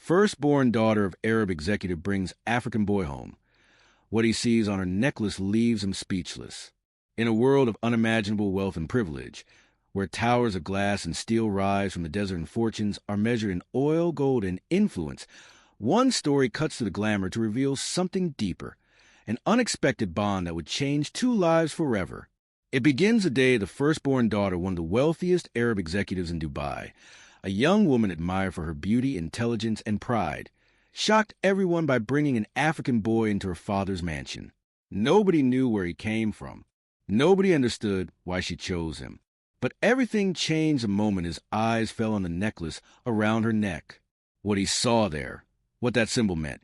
Firstborn daughter of Arab executive brings African boy home. What he sees on her necklace leaves him speechless. In a world of unimaginable wealth and privilege, where towers of glass and steel rise from the desert and fortunes are measured in oil, gold, and influence, one story cuts through the glamour to reveal something deeper, an unexpected bond that would change two lives forever. It begins the day the firstborn daughter of one of the wealthiest Arab executives in Dubai, a young woman admired for her beauty, intelligence, and pride, shocked everyone by bringing an African boy into her father's mansion. Nobody knew where he came from. Nobody understood why she chose him. But everything changed the moment his eyes fell on the necklace around her neck. What he saw there, what that symbol meant,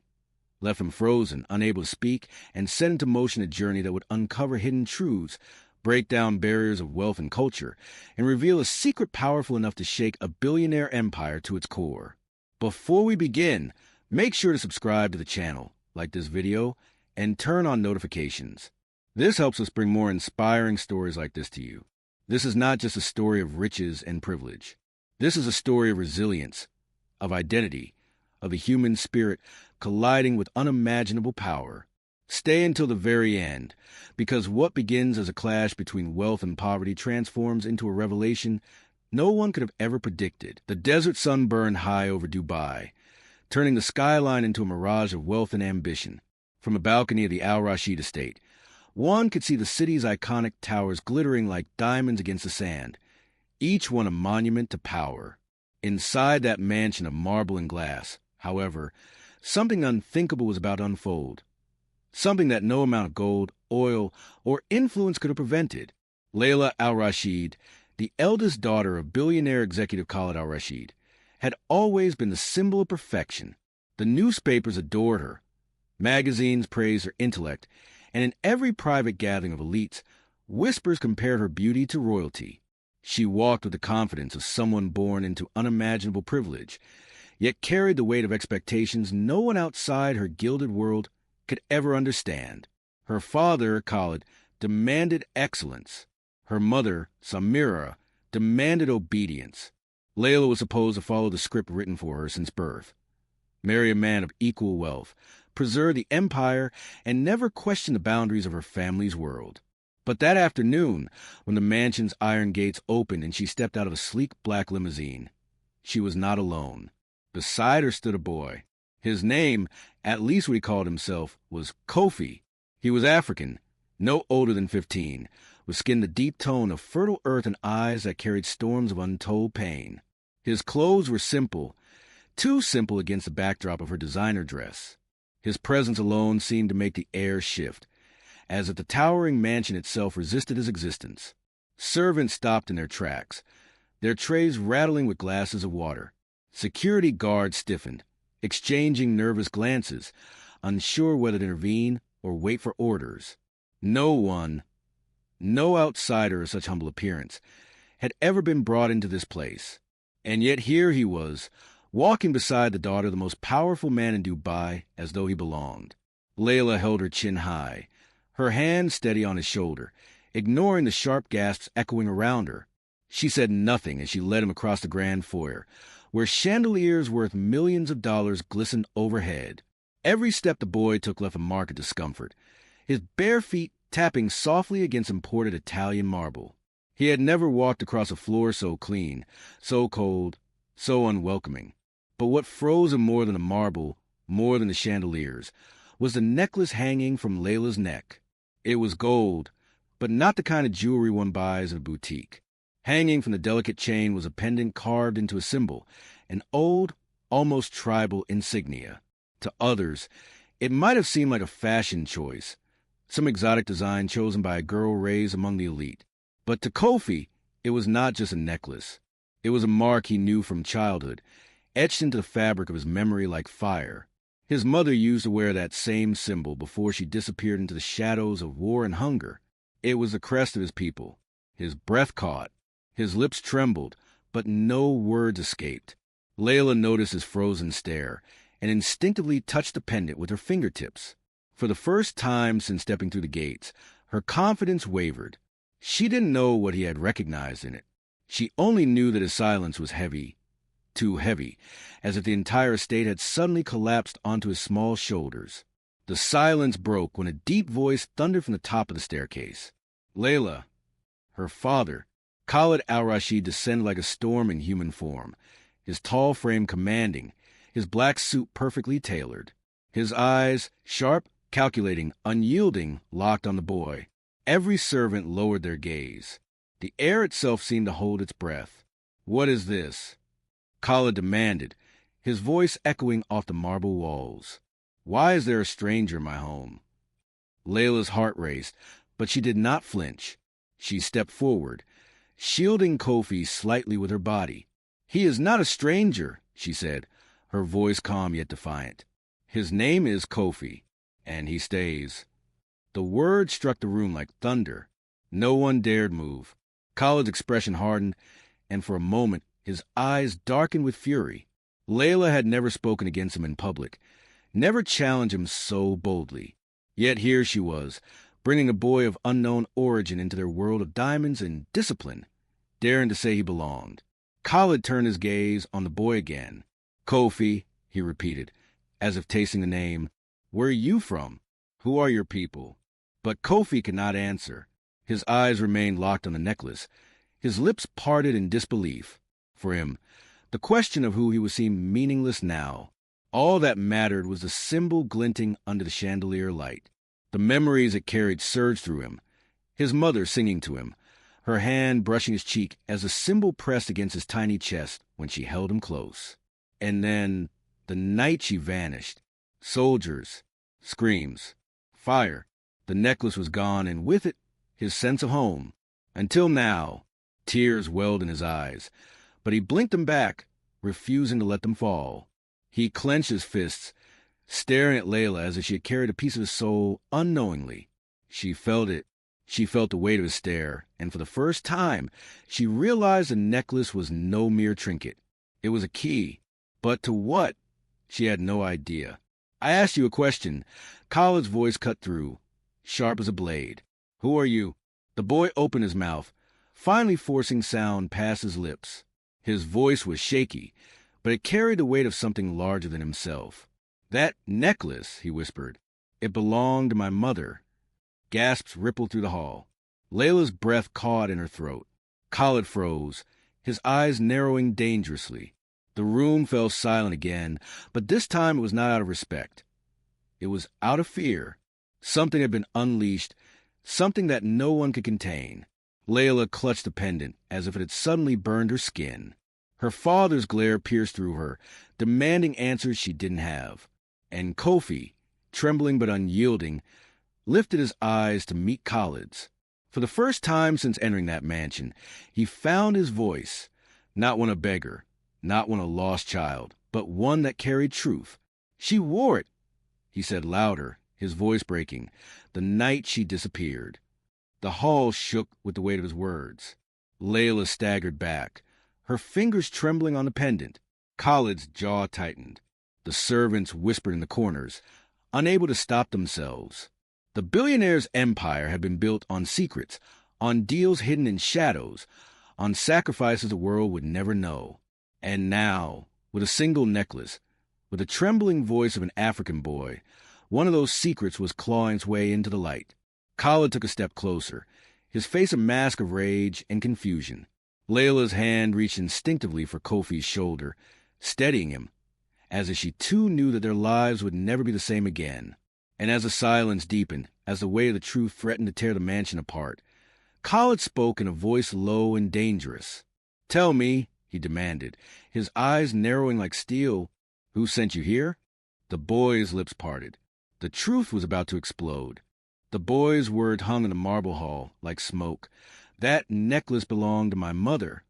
left him frozen, unable to speak, and set into motion a journey that would uncover hidden truths, break down barriers of wealth and culture, and reveal a secret powerful enough to shake a billionaire empire to its core. Before we begin, make sure to subscribe to the channel, like this video, and turn on notifications. This helps us bring more inspiring stories like this to you. This is not just a story of riches and privilege. This is a story of resilience, of identity, of the human spirit colliding with unimaginable power. Stay until the very end, because what begins as a clash between wealth and poverty transforms into a revelation no one could have ever predicted. The desert sun burned high over Dubai, turning the skyline into a mirage of wealth and ambition. From a balcony of the Al Rashid estate, one could see the city's iconic towers glittering like diamonds against the sand, each one a monument to power. Inside that mansion of marble and glass, however, something unthinkable was about to unfold. Something that no amount of gold, oil, or influence could have prevented. Layla al-Rashid, the eldest daughter of billionaire executive Khalid al-Rashid, had always been the symbol of perfection. The newspapers adored her. Magazines praised her intellect, and in every private gathering of elites, whispers compared her beauty to royalty. She walked with the confidence of someone born into unimaginable privilege, yet carried the weight of expectations no one outside her gilded world could ever understand. Her father, Khalid, demanded excellence. Her mother, Samira, demanded obedience. Layla was supposed to follow the script written for her since birth. Marry a man of equal wealth, preserve the empire, and never question the boundaries of her family's world. But that afternoon, when the mansion's iron gates opened and she stepped out of a sleek black limousine, she was not alone. Beside her stood a boy. His name, at least what he called himself, was Kofi. He was African, no older than 15, with skin the deep tone of fertile earth and eyes that carried storms of untold pain. His clothes were simple, too simple against the backdrop of her designer dress. His presence alone seemed to make the air shift, as if the towering mansion itself resisted his existence. Servants stopped in their tracks, their trays rattling with glasses of water. Security guards stiffened, exchanging nervous glances, unsure whether to intervene or wait for orders. No outsider of such humble appearance, had ever been brought into this place. And yet here he was, walking beside the daughter of the most powerful man in Dubai as though he belonged. Layla held her chin high, her hand steady on his shoulder, ignoring the sharp gasps echoing around her. She said nothing as she led him across the grand foyer, where chandeliers worth millions of dollars glistened overhead. Every step the boy took left a mark of discomfort, his bare feet tapping softly against imported Italian marble. He had never walked across a floor so clean, so cold, so unwelcoming. But what froze him more than the marble, more than the chandeliers, was the necklace hanging from Layla's neck. It was gold, but not the kind of jewelry one buys at a boutique. Hanging from the delicate chain was a pendant carved into a symbol, an old, almost tribal insignia. To others, it might have seemed like a fashion choice, some exotic design chosen by a girl raised among the elite. But to Kofi, it was not just a necklace. It was a mark he knew from childhood, etched into the fabric of his memory like fire. His mother used to wear that same symbol before she disappeared into the shadows of war and hunger. It was the crest of his people. His breath caught. His lips trembled, but no words escaped. Layla noticed his frozen stare and instinctively touched the pendant with her fingertips. For the first time since stepping through the gates, her confidence wavered. She didn't know what he had recognized in it. She only knew that his silence was heavy, too heavy, as if the entire estate had suddenly collapsed onto his small shoulders. The silence broke when a deep voice thundered from the top of the staircase. Layla, her father. Khalid al-Rashid descended like a storm in human form, his tall frame commanding, his black suit perfectly tailored. His eyes, sharp, calculating, unyielding, locked on the boy. Every servant lowered their gaze. The air itself seemed to hold its breath. "What is this?" Khalid demanded, his voice echoing off the marble walls. "Why is there a stranger in my home?" Layla's heart raced, but she did not flinch. She stepped forward, shielding Kofi slightly with her body. "He is not a stranger," she said, her voice calm yet defiant. "His name is Kofi, and he stays." The word struck the room like thunder. No one dared move. Khalid's expression hardened, and for a moment his eyes darkened with fury. Layla had never spoken against him in public, never challenged him so boldly. Yet here she was, bringing a boy of unknown origin into their world of diamonds and discipline, daring to say he belonged. Khalid turned his gaze on the boy again. "Kofi," he repeated, as if tasting the name. "Where are you from? Who are your people?" But Kofi could not answer. His eyes remained locked on the necklace, his lips parted in disbelief. For him, the question of who he was seemed meaningless now. All that mattered was the symbol glinting under the chandelier light. The memories it carried surged through him. His mother singing to him, her hand brushing his cheek as the symbol pressed against his tiny chest when she held him close. And then, the night she vanished. Soldiers, screams, fire. The necklace was gone, and with it, his sense of home. Until now, tears welled in his eyes, but he blinked them back, refusing to let them fall. He clenched his fists, staring at Layla as if she had carried a piece of his soul unknowingly. She felt it. She felt the weight of his stare, and for the first time, she realized the necklace was no mere trinket. It was a key. But to what? She had no idea. "I asked you a question." Khalid's voice cut through, sharp as a blade. "Who are you?" The boy opened his mouth, finally forcing sound past his lips. His voice was shaky, but it carried the weight of something larger than himself. "That necklace," he whispered. "It belonged to my mother." Gasps rippled through the hall. Layla's breath caught in her throat. Khalid froze, his eyes narrowing dangerously. The room fell silent again, but this time it was not out of respect. It was out of fear. Something had been unleashed, something that no one could contain. Layla clutched the pendant as if it had suddenly burned her skin. Her father's glare pierced through her, demanding answers she didn't have. And Kofi, trembling but unyielding, lifted his eyes to meet Khalid's. For the first time since entering that mansion, he found his voice, not one a beggar, not one a lost child, but one that carried truth. "She wore it," he said louder, his voice breaking, "the night she disappeared." The hall shook with the weight of his words. Layla staggered back, her fingers trembling on the pendant. Khalid's jaw tightened. The servants whispered in the corners, unable to stop themselves. The billionaire's empire had been built on secrets, on deals hidden in shadows, on sacrifices the world would never know. And now, with a single necklace, with the trembling voice of an African boy, one of those secrets was clawing its way into the light. Khalid took a step closer, his face a mask of rage and confusion. Layla's hand reached instinctively for Kofi's shoulder, steadying him, as if she too knew that their lives would never be the same again. And as the silence deepened, as the weight of the truth threatened to tear the mansion apart, Khalid spoke in a voice low and dangerous. "Tell me," he demanded, his eyes narrowing like steel, "who sent you here?" The boy's lips parted. The truth was about to explode. The boy's word hung in the marble hall like smoke. "That necklace belonged to my mother."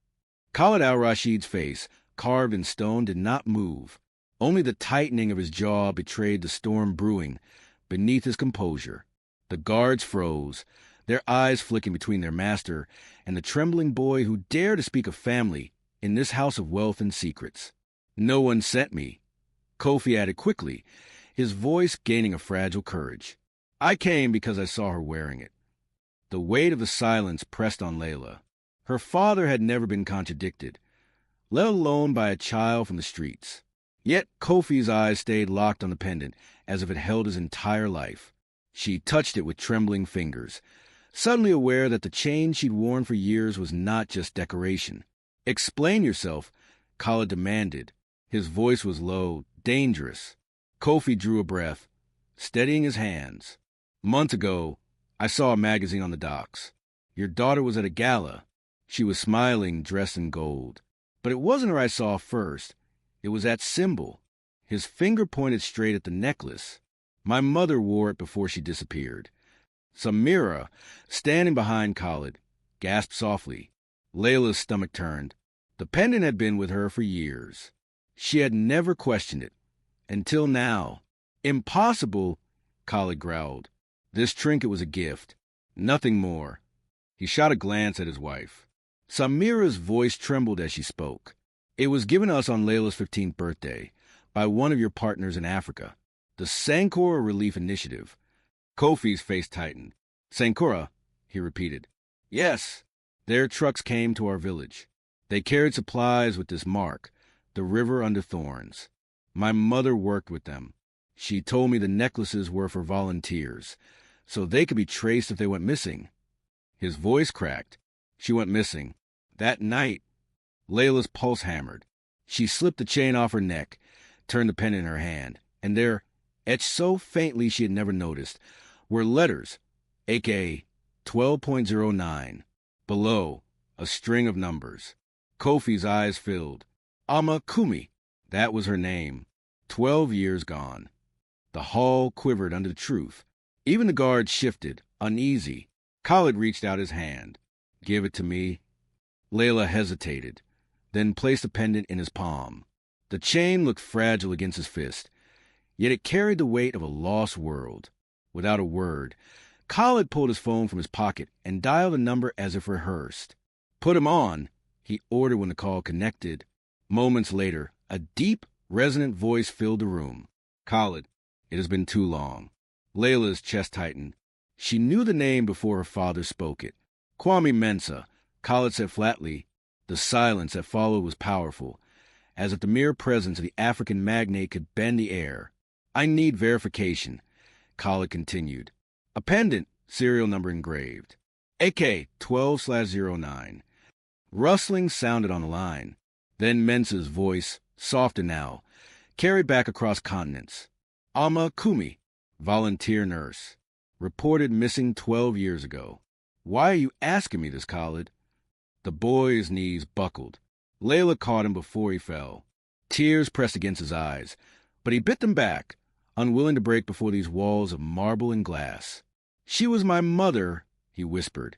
Khalid al-Rashid's face, carved in stone, did not move. Only the tightening of his jaw betrayed the storm brewing beneath his composure. The guards froze, their eyes flicking between their master and the trembling boy who dared to speak of family in this house of wealth and secrets. "No one sent me," Kofi added quickly, his voice gaining a fragile courage. "I came because I saw her wearing it." The weight of the silence pressed on Layla. Her father had never been contradicted. let alone by a child from the streets. Yet Kofi's eyes stayed locked on the pendant, as if it held his entire life. She touched it with trembling fingers, suddenly aware that the chain she'd worn for years was not just decoration. "Explain yourself," Khalid demanded. His voice was low, dangerous. Kofi drew a breath, steadying his hands. "Months ago, I saw a magazine on the docks. Your daughter was at a gala. She was smiling, dressed in gold. But it wasn't her I saw first. It was that symbol." His finger pointed straight at the necklace. "My mother wore it before she disappeared." Samira, standing behind Khalid, gasped softly. Layla's stomach turned. The pendant had been with her for years. She had never questioned it. Until now. "Impossible," Khalid growled. "This trinket was a gift. Nothing more." He shot a glance at his wife. Samira's voice trembled as she spoke. "It was given us on Layla's 15th birthday by one of your partners in Africa, the Sankora Relief Initiative." Kofi's face tightened. "Sankora," he repeated. "Yes. Their trucks came to our village. They carried supplies with this mark, the river under thorns. My mother worked with them. She told me the necklaces were for volunteers, so they could be traced if they went missing." His voice cracked. "She went missing. That night." Layla's pulse hammered. She slipped the chain off her neck, turned the pendant in her hand, and there, etched so faintly she had never noticed, were letters, aka 12.09. Below, a string of numbers. Kofi's eyes filled. Ama Kumi. That was her name. 12 years gone. The hall quivered under the truth. Even the guards shifted, uneasy. Khalid reached out his hand. "Give it to me." Layla hesitated, then placed the pendant in his palm. The chain looked fragile against his fist, yet it carried the weight of a lost world. Without a word, Khalid pulled his phone from his pocket and dialed a number as if rehearsed. "Put him on," he ordered when the call connected. Moments later, a deep, resonant voice filled the room. "Khalid, it has been too long." Layla's chest tightened. She knew the name before her father spoke it. "Kwame Mensah," Khalid said flatly. The silence that followed was powerful, as if the mere presence of the African magnate could bend the air. "I need verification," Khalid continued. "A pendant, serial number engraved. AK 12/09. Rustling sounded on the line. Then Mensah's voice, softer now, carried back across continents. "Ama Kumi, volunteer nurse. Reported missing 12 years ago." "Why are you asking me this, Khalid?" The boy's knees buckled. Layla caught him before he fell. Tears pressed against his eyes, but he bit them back, unwilling to break before these walls of marble and glass. "She was my mother," he whispered,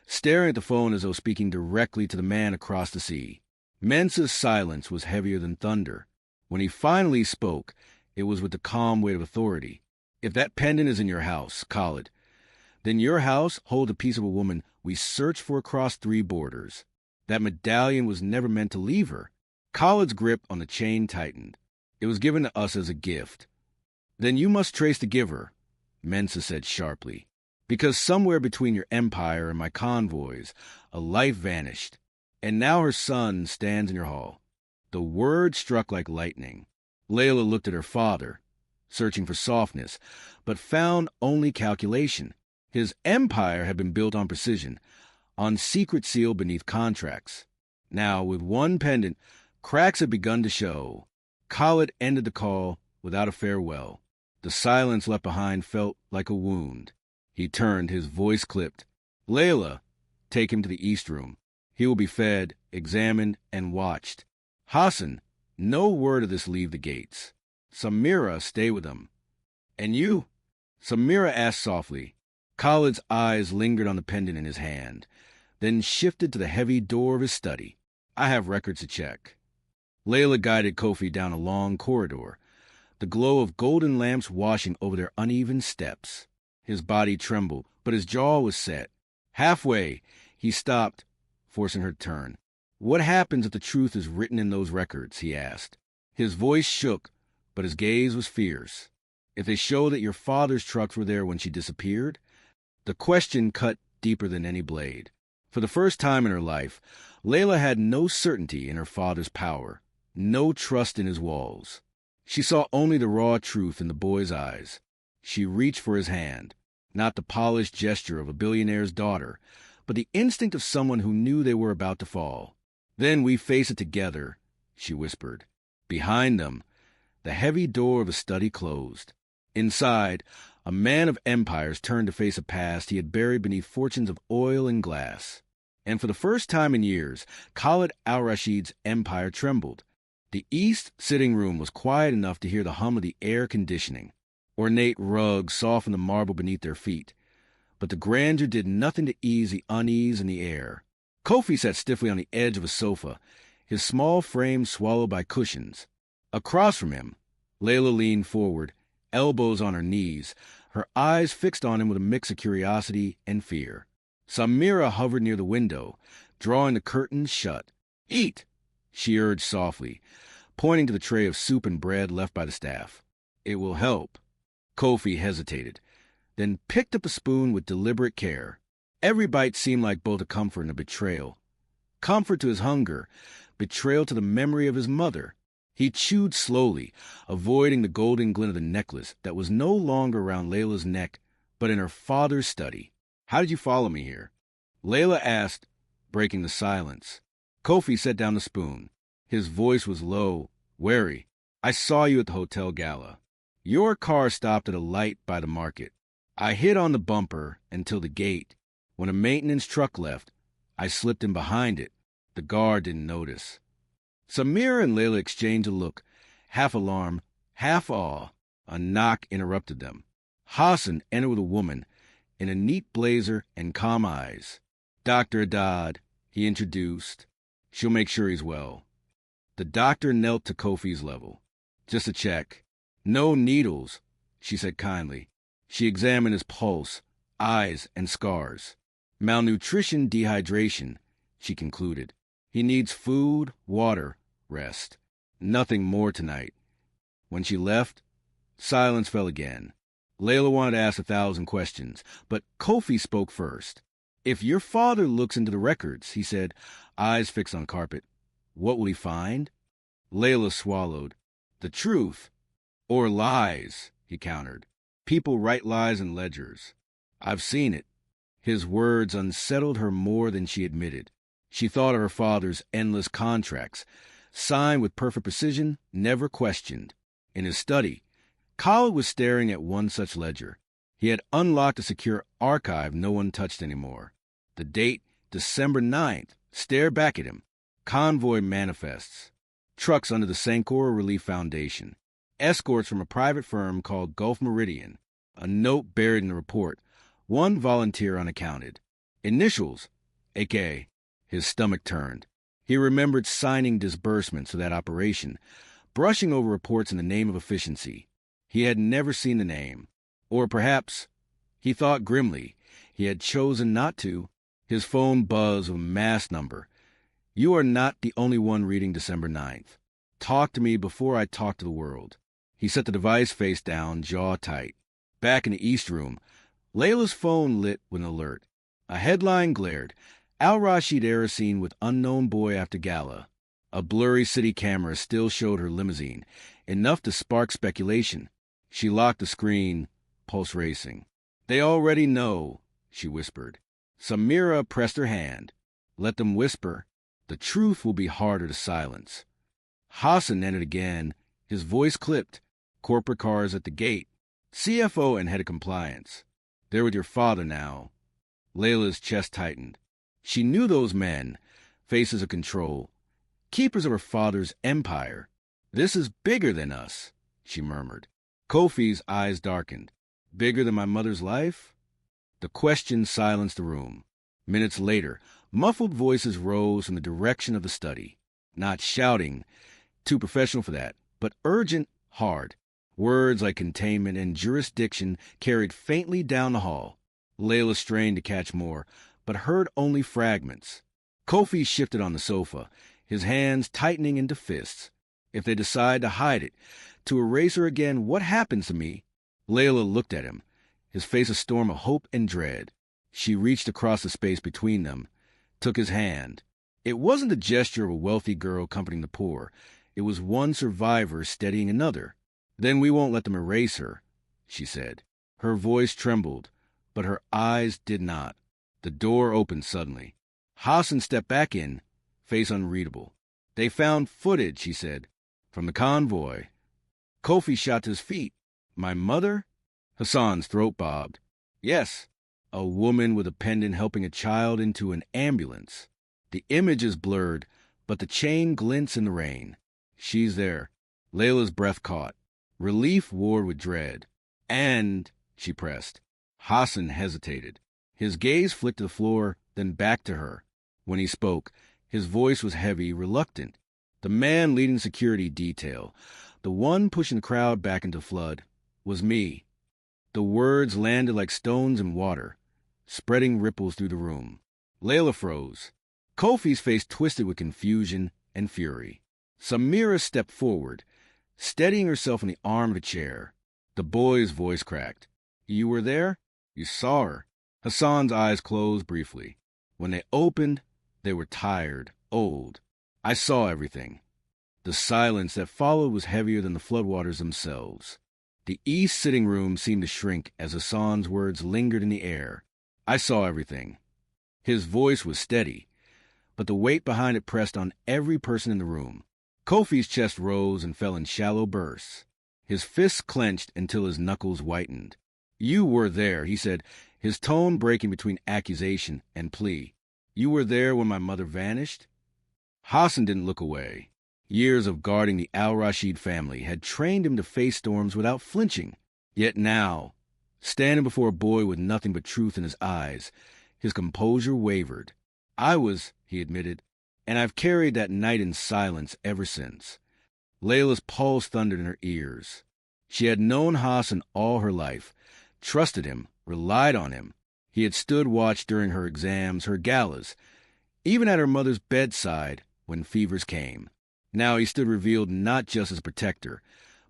staring at the phone as though speaking directly to the man across the sea. Mensah's silence was heavier than thunder. When he finally spoke, it was with the calm weight of authority. "If that pendant is in your house, Khalid, then your house holds a piece of a woman we searched for across 3 borders. That medallion was never meant to leave her." Khalid's grip on the chain tightened. "It was given to us as a gift." "Then you must trace the giver," Mensah said sharply. "Because somewhere between your empire and my convoys, a life vanished, and now her son stands in your hall." The word struck like lightning. Layla looked at her father, searching for softness, but found only calculation. His empire had been built on precision, on secret seal beneath contracts. Now, with one pendant, cracks had begun to show. Khalid ended the call without a farewell. The silence left behind felt like a wound. He turned, his voice clipped. "Layla, take him to the East Room. He will be fed, examined, and watched. Hassan, no word of this leave the gates. Samira, stay with him." "And you?" Samira asked softly. Khalid's eyes lingered on the pendant in his hand, then shifted to the heavy door of his study. "I have records to check." Layla guided Kofi down a long corridor, the glow of golden lamps washing over their uneven steps. His body trembled, but his jaw was set. Halfway, he stopped, forcing her to turn. "What happens if the truth is written in those records?" he asked. His voice shook, but his gaze was fierce. "If they show that your father's trucks were there when she disappeared?" The question cut deeper than any blade. For the first time in her life, Layla had no certainty in her father's power, no trust in his walls. She saw only the raw truth in the boy's eyes. She reached for his hand, not the polished gesture of a billionaire's daughter, but the instinct of someone who knew they were about to fall. "Then we face it together," she whispered. Behind them, the heavy door of the study closed. Inside, a man of empires turned to face a past he had buried beneath fortunes of oil and glass. And for the first time in years, Khalid al-Rashid's empire trembled. The East sitting room was quiet enough to hear the hum of the air conditioning. Ornate rugs softened the marble beneath their feet, but the grandeur did nothing to ease the unease in the air. Kofi sat stiffly on the edge of a sofa, his small frame swallowed by cushions. Across from him, Layla leaned forward, elbows on her knees, her eyes fixed on him with a mix of curiosity and fear. Samira hovered near the window, drawing the curtains shut. "Eat," she urged softly, pointing to the tray of soup and bread left by the staff. "It will help." Kofi hesitated, then picked up a spoon with deliberate care. Every bite seemed like both a comfort and a betrayal. Comfort to his hunger, betrayal to the memory of his mother. He chewed slowly, avoiding the golden glint of the necklace that was no longer around Layla's neck, but in her father's study. "How did you follow me here?" Layla asked, breaking the silence. Kofi set down the spoon. His voice was low, wary. "I saw you at the hotel gala. Your car stopped at a light by the market. I hid on the bumper until the gate. When a maintenance truck left, I slipped in behind it. The guard didn't notice." Samira and Layla exchanged a look, half alarm, half awe. A knock interrupted them. Hassan entered with a woman, in a neat blazer and calm eyes. "Dr. Haddad," he introduced. "She'll make sure he's well." The doctor knelt to Kofi's level. "Just a check. No needles," she said kindly. She examined his pulse, eyes, and scars. "Malnutrition, dehydration," she concluded. "He needs food, water, rest. Nothing more tonight." When she left, silence fell again. Layla wanted to ask 1,000 questions, but Kofi spoke first. "If your father looks into the records," he said, eyes fixed on carpet, "what will he find?" Layla swallowed. "The truth. Or lies," he countered. "People write lies in ledgers. I've seen it." His words unsettled her more than she admitted. She thought of her father's endless contracts, signed with perfect precision, never questioned. In his study, Khalid was staring at one such ledger. He had unlocked a secure archive no one touched anymore. The date, December 9th, stared back at him. Convoy manifests. Trucks under the Sankora Relief Foundation. Escorts from a private firm called Gulf Meridian. A note buried in the report. One volunteer unaccounted. Initials, a.k.a. His stomach turned. He remembered signing disbursements for that operation, brushing over reports in the name of efficiency. He had never seen the name. Or perhaps, he thought grimly, he had chosen not to. His phone buzzed with a mass number. "You are not the only one reading December 9th. Talk to me before I talk to the world." He set the device face down, jaw tight. Back in the East Room, Layla's phone lit with an alert. A headline glared. Al-Rashid era seen with unknown boy after gala. A blurry city camera still showed her limousine, enough to spark speculation. She locked the screen, pulse racing. "They already know," she whispered. Samira pressed her hand. "Let them whisper. The truth will be harder to silence." Hassan entered again, his voice clipped. Corporate cars at the gate. CFO and head of compliance. "They're with your father now." Layla's chest tightened. She knew those men, faces of control, keepers of her father's empire. "This is bigger than us," she murmured. Kofi's eyes darkened. "Bigger than my mother's life?" The question silenced the room. Minutes later, muffled voices rose from the direction of the study. Not shouting, too professional for that, but urgent, hard. Words like containment and jurisdiction carried faintly down the hall. Layla strained to catch more, but heard only fragments. Kofi shifted on the sofa, his hands tightening into fists. "If they decide to hide it, to erase her again, what happens to me?" Layla looked at him, his face a storm of hope and dread. She reached across the space between them, took his hand. It wasn't the gesture of a wealthy girl comforting the poor. It was one survivor steadying another. "Then we won't let them erase her," she said. Her voice trembled, but her eyes did not. The door opened suddenly. Hassan stepped back in, face unreadable. "They found footage," he said, "from the convoy." Kofi shot to his feet. "My mother?" Hassan's throat bobbed. "Yes, a woman with a pendant helping a child into an ambulance. The image is blurred, but the chain glints in the rain. She's there." Layla's breath caught. Relief warred with dread. "And," she pressed. Hassan hesitated. His gaze flicked to the floor, then back to her. When he spoke, his voice was heavy, reluctant. The man leading security detail, the one pushing the crowd back into flood, was me. The words landed like stones in water, spreading ripples through the room. Layla froze. Kofi's face twisted with confusion and fury. Samira stepped forward, steadying herself on the arm of a chair. The boy's voice cracked. "You were there? You saw her?" Hassan's eyes closed briefly. When they opened, they were tired, old. "I saw everything." The silence that followed was heavier than the floodwaters themselves. The east sitting room seemed to shrink as Hassan's words lingered in the air. "I saw everything." His voice was steady, but the weight behind it pressed on every person in the room. Kofi's chest rose and fell in shallow bursts. His fists clenched until his knuckles whitened. "You were there," he said, his tone breaking between accusation and plea. "You were there when my mother vanished?" Hassan didn't look away. Years of guarding the Al-Rashid family had trained him to face storms without flinching. Yet now, standing before a boy with nothing but truth in his eyes, his composure wavered. "I was," he admitted, "and I've carried that night in silence ever since." Layla's pulse thundered in her ears. She had known Hassan all her life, trusted him, relied on him. He had stood watch during her exams, her galas, even at her mother's bedside when fevers came. Now he stood revealed not just as a protector,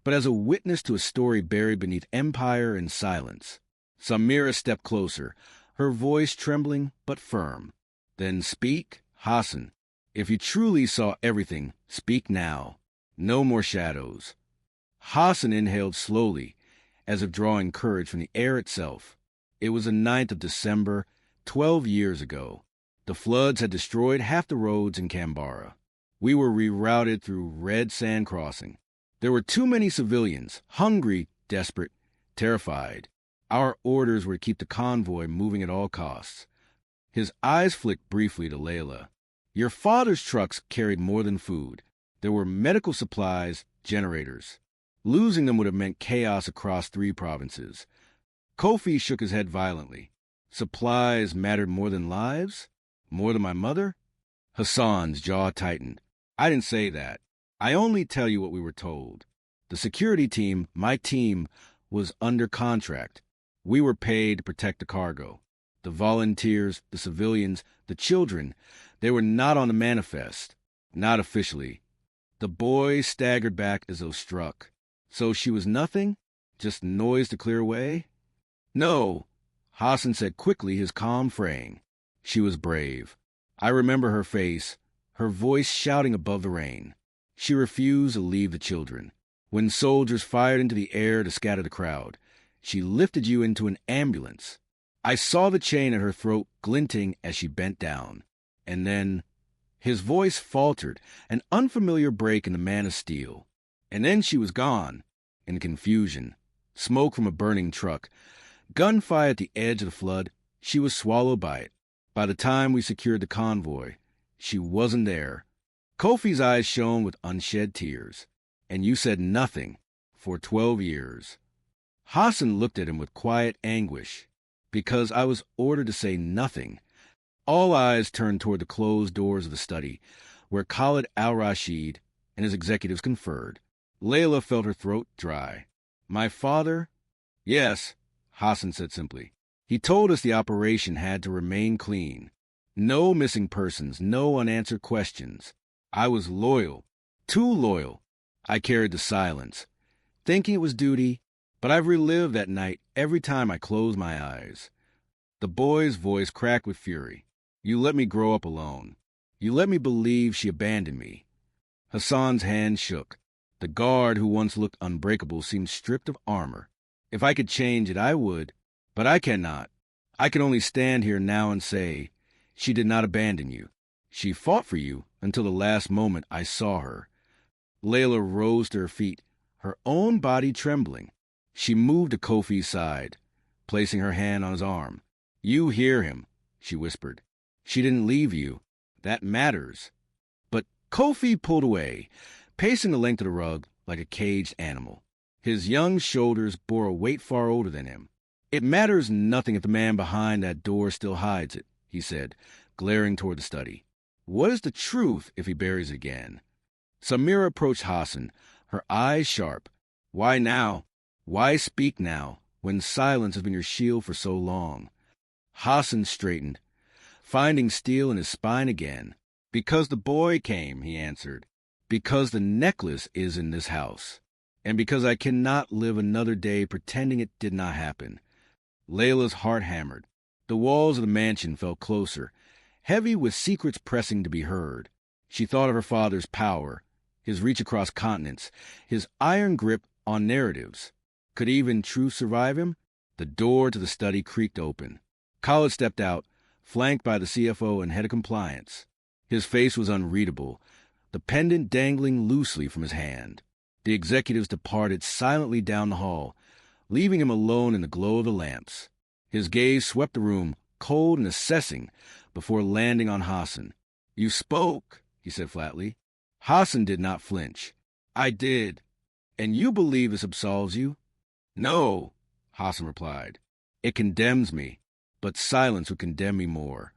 but as a witness to a story buried beneath empire and silence. Samira stepped closer, her voice trembling but firm. "Then speak, Hassan. If you truly saw everything, speak now. No more shadows." Hassan inhaled slowly, as if drawing courage from the air itself. It was the 9th of December, 12 years ago. The floods had destroyed half the roads in Canberra. We were rerouted through Red Sand Crossing. There were too many civilians, hungry, desperate, terrified. Our orders were to keep the convoy moving at all costs. His eyes flicked briefly to Layla. "Your father's trucks carried more than food. There were medical supplies, generators. Losing them would have meant chaos across 3 provinces. Kofi shook his head violently. "Supplies mattered more than lives? More than my mother?" Hassan's jaw tightened. "I didn't say that. I only tell you what we were told. The security team, my team, was under contract. We were paid to protect the cargo. The volunteers, the civilians, the children, they were not on the manifest. Not officially." The boy staggered back as though struck. "So she was nothing? Just noise to clear away?" "No," Hassan said quickly, his calm fraying. "She was brave. I remember her face, her voice shouting above the rain. She refused to leave the children. When soldiers fired into the air to scatter the crowd, she lifted you into an ambulance. I saw the chain at her throat glinting as she bent down. And then..." His voice faltered, an unfamiliar break in the man of steel. "And then she was gone." In confusion, smoke from a burning truck, gunfire at the edge of the flood, she was swallowed by it. By the time we secured the convoy, she wasn't there. Kofi's eyes shone with unshed tears. "And you said nothing for 12 years. Hassan looked at him with quiet anguish. "Because I was ordered to say nothing." All eyes turned toward the closed doors of the study, where Khalid al-Rashid and his executives conferred. Layla felt her throat dry. "My father?" "Yes," Hassan said simply. "He told us the operation had to remain clean. No missing persons, no unanswered questions. I was loyal, too loyal. I carried the silence, thinking it was duty, but I've relived that night every time I close my eyes." The boy's voice cracked with fury. You let me grow up alone. You let me believe she abandoned me. Hassan's hand shook. The guard who once looked unbreakable seemed stripped of armor. If I could change it, I would. But I cannot. I can only stand here now and say, she did not abandon you. She fought for you until the last moment I saw her. Layla rose to her feet, her own body trembling. She moved to Kofi's side, placing her hand on his arm. You hear him, she whispered. She didn't leave you. That matters. But Kofi pulled away, pacing the length of the rug like a caged animal. His young shoulders bore a weight far older than him. It matters nothing if the man behind that door still hides it, he said, glaring toward the study. What is the truth if he buries it again? Samira approached Hassan, her eyes sharp. Why now? Why speak now, when silence has been your shield for so long? Hassan straightened, finding steel in his spine again. Because the boy came, he answered. Because the necklace is in this house. And because I cannot live another day pretending it did not happen. Layla's heart hammered. The walls of the mansion felt closer, heavy with secrets pressing to be heard. She thought of her father's power, his reach across continents, his iron grip on narratives. Could even truth survive him? The door to the study creaked open. Khalid stepped out, flanked by the CFO and head of compliance. His face was unreadable, the pendant dangling loosely from his hand. The executives departed silently down the hall, leaving him alone in the glow of the lamps. His gaze swept the room, cold and assessing, before landing on Hassan. You spoke, he said flatly. Hassan did not flinch. I did. And you believe this absolves you? No, Hassan replied. It condemns me, but silence would condemn me more.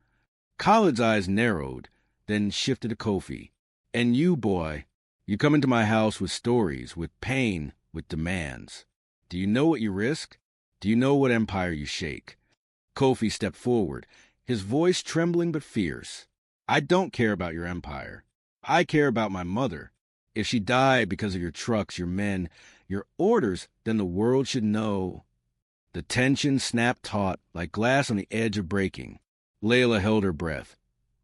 Khalid's eyes narrowed, then shifted to Kofi. And you, boy, you come into my house with stories, with pain, with demands. Do you know what you risk? Do you know what empire you shake? Kofi stepped forward, his voice trembling but fierce. I don't care about your empire. I care about my mother. If she died because of your trucks, your men, your orders, then the world should know. The tension snapped taut, like glass on the edge of breaking. Layla held her breath,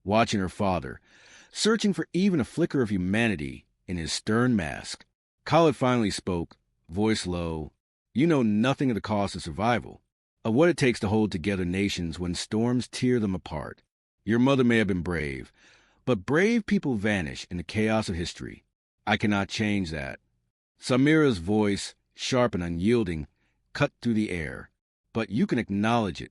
watching her father, searching for even a flicker of humanity in his stern mask. Khalid finally spoke, voice low. You know nothing of the cost of survival, of what it takes to hold together nations when storms tear them apart. Your mother may have been brave, but brave people vanish in the chaos of history. I cannot change that. Samira's voice, sharp and unyielding, cut through the air. But you can acknowledge it.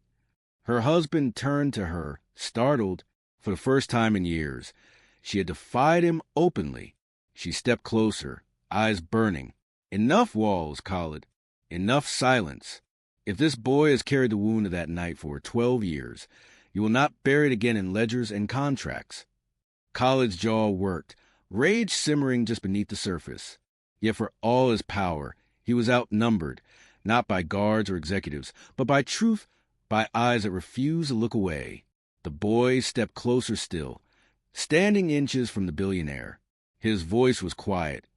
Her husband turned to her, startled, for the first time in years. She had defied him openly. She stepped closer, eyes burning. Enough walls, Khalid. Enough silence. If this boy has carried the wound of that night for 12 years, you will not bury it again in ledgers and contracts. Khalid's jaw worked, rage simmering just beneath the surface. Yet for all his power, he was outnumbered, not by guards or executives, but by truth, by eyes that refused to look away. The boy stepped closer still, standing inches from the billionaire. His voice was quiet,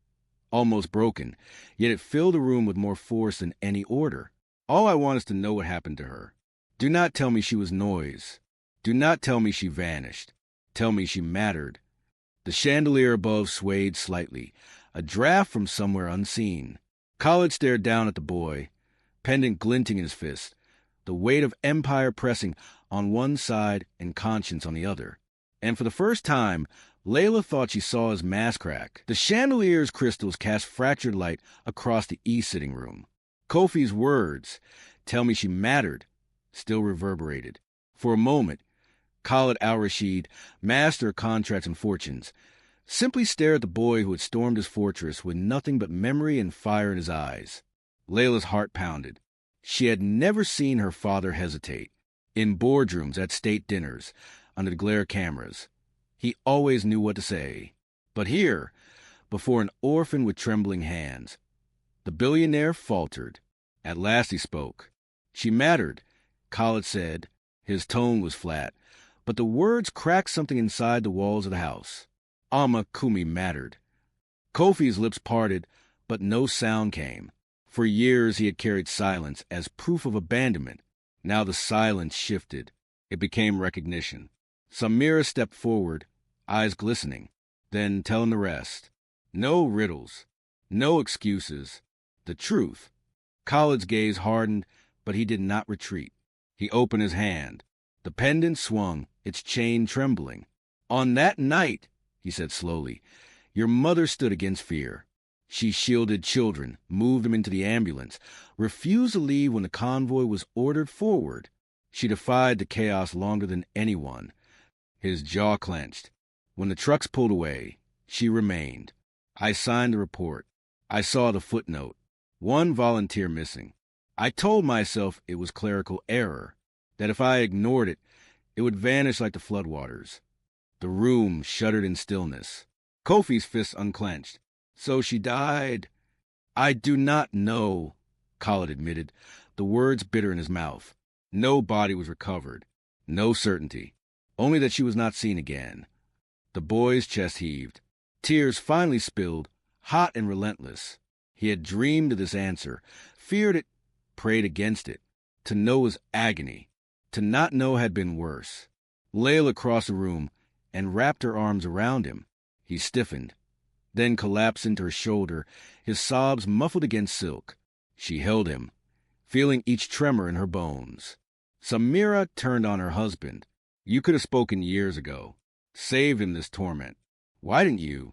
almost broken, yet it filled the room with more force than any order. All I want is to know what happened to her. Do not tell me she was noise. Do not tell me she vanished. Tell me she mattered. The chandelier above swayed slightly, a draft from somewhere unseen. Khalid stared down at the boy, pendant glinting in his fist, the weight of empire pressing on one side and conscience on the other. And for the first time, Layla thought she saw his mask crack. The chandelier's crystals cast fractured light across the east sitting room. Kofi's words, tell me she mattered, still reverberated. For a moment, Khalid al-Rashid, master of contracts and fortunes, simply stared at the boy who had stormed his fortress with nothing but memory and fire in his eyes. Layla's heart pounded. She had never seen her father hesitate. In boardrooms, at state dinners, under the glare of cameras, he always knew what to say. But here, before an orphan with trembling hands, the billionaire faltered. At last he spoke. She mattered, Khalid said. His tone was flat, but the words cracked something inside the walls of the house. Alma Kumi mattered. Kofi's lips parted, but no sound came. For years he had carried silence as proof of abandonment. Now the silence shifted. It became recognition. Samira stepped forward, eyes glistening, then telling the rest. No riddles, no excuses, the truth. Khaled's gaze hardened, but he did not retreat. He opened his hand. The pendant swung, its chain trembling. On that night, he said slowly, your mother stood against fear. She shielded children, moved them into the ambulance, refused to leave when the convoy was ordered forward. She defied the chaos longer than anyone. His jaw clenched. When the trucks pulled away, she remained. I signed the report. I saw the footnote. One volunteer missing. I told myself it was clerical error, that if I ignored it, it would vanish like the floodwaters. The room shuddered in stillness. Kofi's fists unclenched. So she died. I do not know, Khaled admitted, the words bitter in his mouth. No body was recovered. No certainty. Only that she was not seen again. The boy's chest heaved. Tears finally spilled, hot and relentless. He had dreamed of this answer, feared it, prayed against it. To know was agony. To not know had been worse. Layla crossed the room and wrapped her arms around him. He stiffened, then collapsed into her shoulder, his sobs muffled against silk. She held him, feeling each tremor in her bones. Samira turned on her husband. You could have spoken years ago. Saved him this torment. Why didn't you?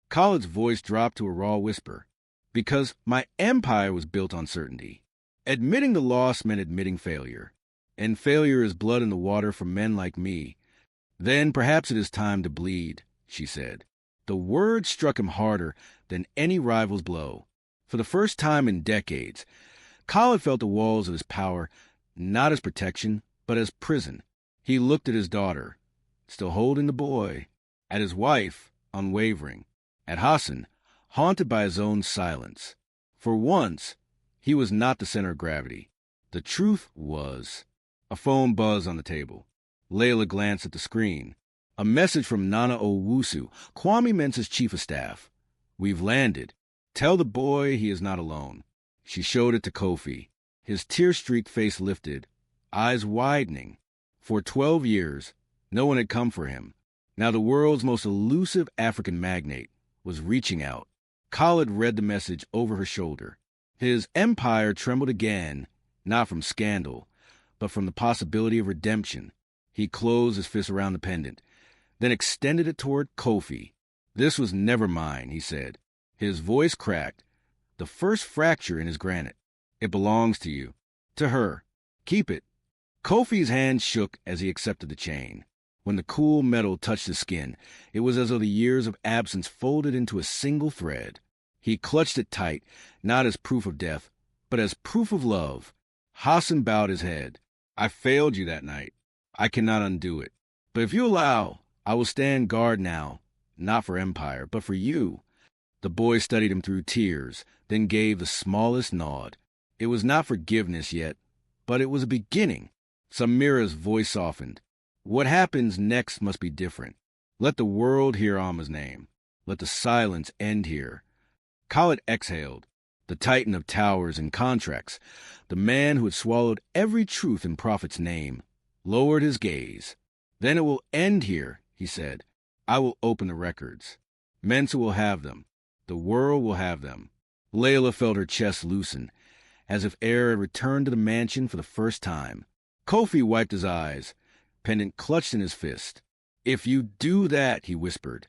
Khaled's voice dropped to a raw whisper. Because my empire was built on certainty. Admitting the loss meant admitting failure. And failure is blood in the water for men like me. Then perhaps it is time to bleed, she said. The word struck him harder than any rival's blow. For the first time in decades, Khaled felt the walls of his power not as protection, but as prison. He looked at his daughter, still holding the boy, at his wife, unwavering, at Hassan, haunted by his own silence. For once, he was not the center of gravity. The truth was. A phone buzzed on the table. Layla glanced at the screen. A message from Nana Owusu, Kwame Mensah's chief of staff. We've landed. Tell the boy he is not alone. She showed it to Kofi. His tear-streaked face lifted, eyes widening. For 12 years, no one had come for him. Now the world's most elusive African magnate was reaching out. Khaled read the message over her shoulder. His empire trembled again, not from scandal, but from the possibility of redemption. He closed his fist around the pendant, then extended it toward Kofi. This was never mine, he said. His voice cracked, the first fracture in his granite. It belongs to you. To her. Keep it. Kofi's hand shook as he accepted the chain. When the cool metal touched his skin, it was as though the years of absence folded into a single thread. He clutched it tight, not as proof of death, but as proof of love. Hassan bowed his head. I failed you that night. I cannot undo it. But if you allow, I will stand guard now, not for empire, but for you. The boy studied him through tears, then gave the smallest nod. It was not forgiveness yet, but it was a beginning. Samira's voice softened. What happens next must be different. Let the world hear Amma's name. Let the silence end here. Khaled exhaled. The titan of towers and contracts, the man who had swallowed every truth in Prophet's name, lowered his gaze. Then it will end here, he said. I will open the records. Mensah will have them. The world will have them. Layla felt her chest loosen, as if air had returned to the mansion for the first time. Kofi wiped his eyes, pendant clutched in his fist. If you do that, he whispered,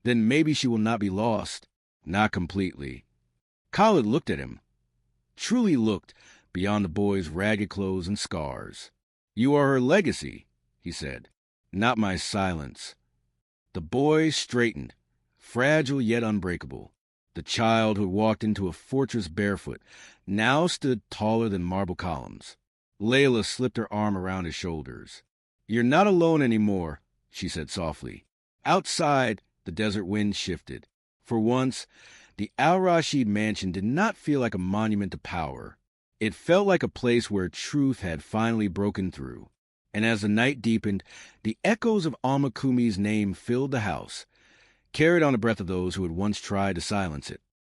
then maybe she will not be lost. Not completely. Khaled looked at him. Truly looked beyond the boy's ragged clothes and scars. You are her legacy, he said, not my silence. The boy straightened, fragile yet unbreakable. The child who had walked into a fortress barefoot now stood taller than marble columns. Layla slipped her arm around his shoulders. You're not alone anymore, she said softly. Outside, the desert wind shifted. For once, the Al-Rashid mansion did not feel like a monument to power. It felt like a place where truth had finally broken through. And as the night deepened, the echoes of Alma Kumi's name filled the house, carried on the breath of those who had once tried to silence it.